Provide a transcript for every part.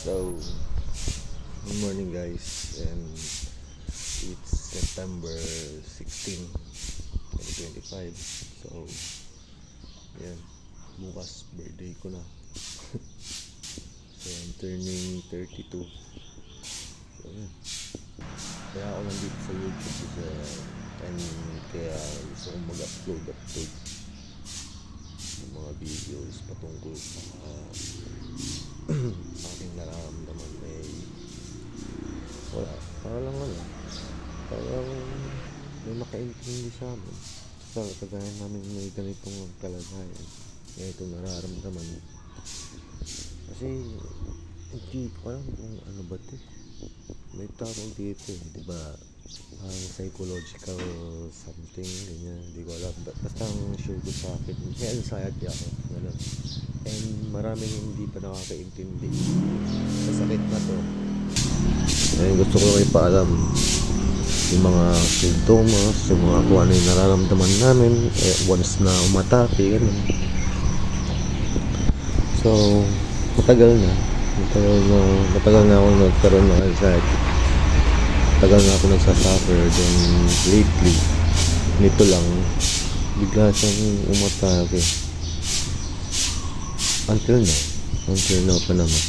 So, good morning guys, and it's September 16, 2025. So, yan, bukas birthday ko na. So, I'm turning 32. So, yan. Kaya ako nandito sa YouTube and kaya gusto kong mag-upload ng mga videos patungkol sa aking nararamdaman. Wala, parang may makaintindi sa amin sa kagaya namin may ganitong kalagayan, ganitong nararamdaman. Kasi hindi ko alam kung ano ba ito. May tawag dito, di ba? Psychological something, ganyan. Hindi ko alam. Basta ang sure ko sa akin, may anxiety ako. Ganun. And maraming hindi pa nakakaintindi sa sakit na to. Ngayon gusto ko lang ipaalam yung mga symptoms, yung mga kung ano yung nararamdaman namin once na umatake, ganun. So, matagal na ako nagkaroon ng anxiety. Matagal na ako nagsasuffer. Then lately, nito lang, bigla siyang umatake. Until now pa naman.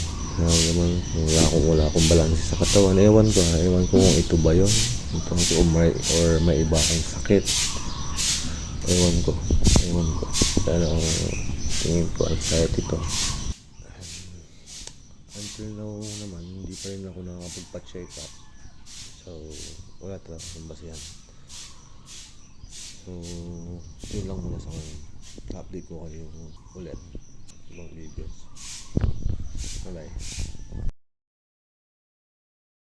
Wala akong balanse sa katawan. Ewan ko kung ito ba yun. Or may iba akong sakit. Ewan ko. Pero tingin ko anxiety to. Until now naman, hindi pa rin ako nakakapagpa-check up. So, wala talaga akong basihan. So, yun lang muna sa ngayon. Update ko kayo ulit ibang videos. Bye-bye.